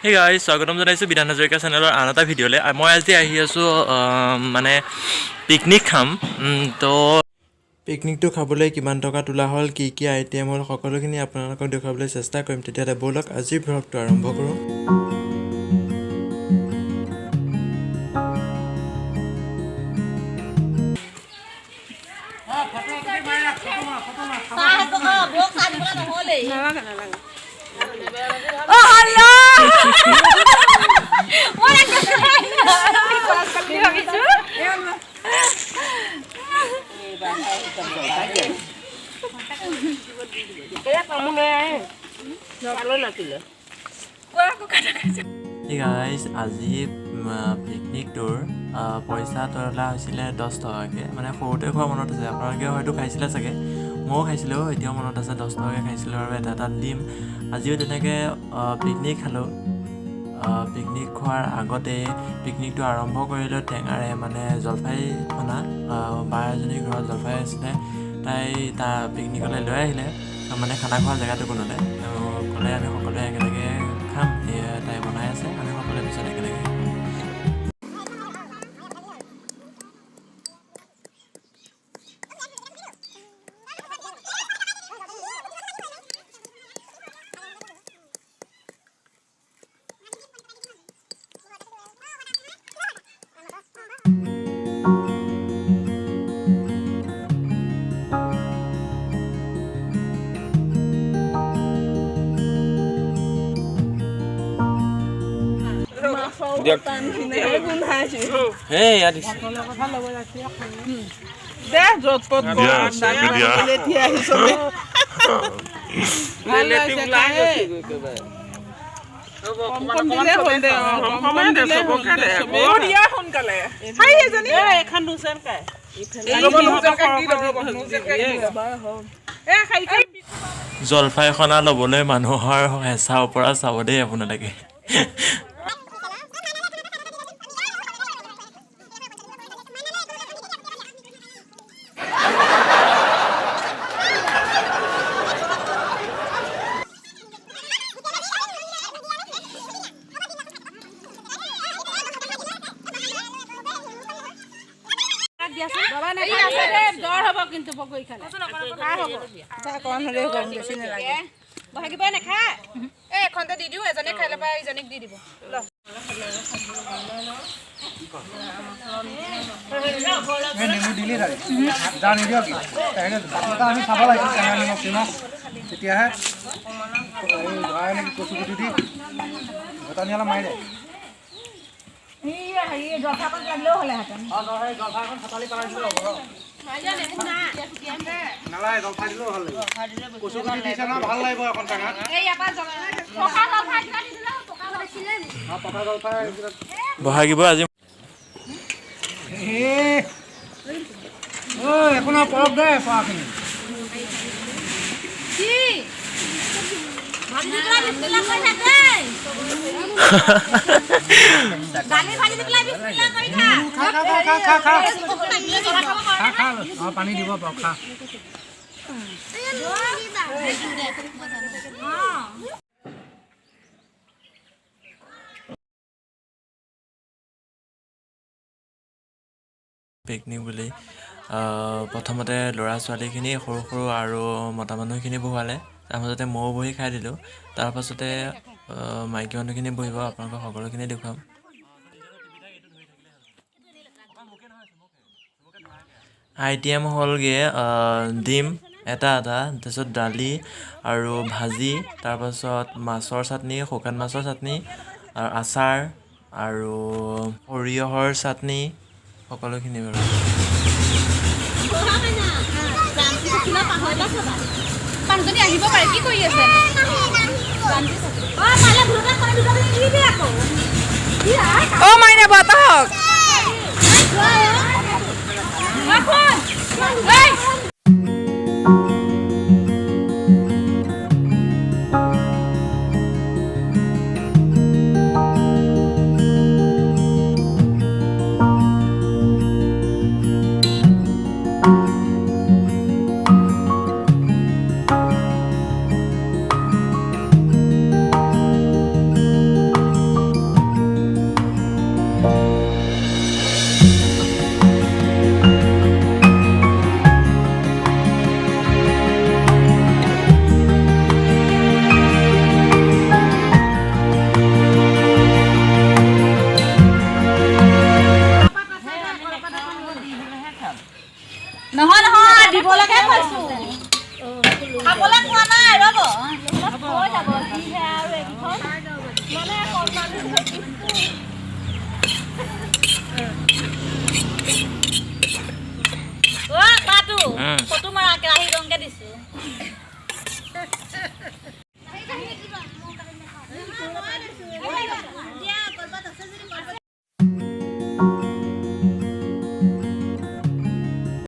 Hey guys, স্বাগতম জনাইছো বিধান হাজৰিকা চেনেলৰ আন এটা ভিডিঅ'লে। মই আজি আহি আছোঁ মানে পিকনিক খাম। তো পিকনিকটো খাবলৈ কিমান টকা তোলা হ'ল, কি আইটেম হ'ল, সকলোখিনি আপোনালোকক দেখুৱাবলৈ চেষ্টা কৰিম। তেতিয়াহ'লে ব'লক আজিৰ ভ্লগটো আৰম্ভ কৰোঁ। Hey guys, আজি পিকনিকটোৰ পইচা তোলা হৈছিলে 10 টকাকৈ। মানে সৰুতে খোৱা মনত আছে, আপোনালোকে হয়তো খাইছিলে চাগে, ময়ো খাইছিলোঁ, এতিয়াও মনত আছে। 10 টকাকৈ খাইছিলোঁ আৰু এটা ডিম। আজিও তেনেকৈ পিকনিক খালোঁ। পিকনিক খোৱাৰ আগতে পিকনিকটো আৰম্ভ কৰিলোঁ টেঙাৰে, মানে জলফাই খনা। বা এজনীৰ ঘৰত জলফাই আছিলে, তাই পিকনিকলৈ লৈ আহিলে, মানে খানা খোৱা জেগাটো কোনোলে ক'লে আমি সকলোৱে একেলগে খাম। তাই বনাই আছে, আমি সকলোৱে পিছত একেলগে খাম। Hey, ya di sini. Deh, jodhpot Yes, dia hisobe. Lele tiulai. Kom dile honde, kom dile honde. Oh dia honkale. Hai ejani. Ekhan dusen kai. জলফাই খনা ল'বলৈ মানুহৰ হেঁচা ওপৰত চাব দেই আপোনালোকে। বহাগিব আজি এখন পৰব দে পাখিনি পানী দিব খা পিকনিক বুলি প্ৰথমতে ল'ৰা ছোৱালীখিনি সৰু সৰু আৰু মতা মানুহখিনি বহোৱালে, তাৰ মাজতে ময়ো বহি খাই দিলোঁ। তাৰপাছতে মাইকী মানুহখিনি বহিব, আপোনালোকক সকলোখিনি দেখুৱাম। আইটেম হ'লগৈ ডিম এটা, তাৰপিছত দালি আৰু ভাজি, তাৰপাছত মাছৰ চাটনি, শুকান মাছৰ চাটনি আৰু আচাৰ আৰু সৰিয়হৰ চাটনি, সকলোখিনি বাৰু। আহিব পাৰে, কি কৰি আছে? Oh maine batak. খাবলৈ পোৱা নাই ৰ'ব হৈ যাব যিহে আৰু এইখন মানে অ' পাতো ফটো মাৰা কেৰাহী ৰংকে দিছো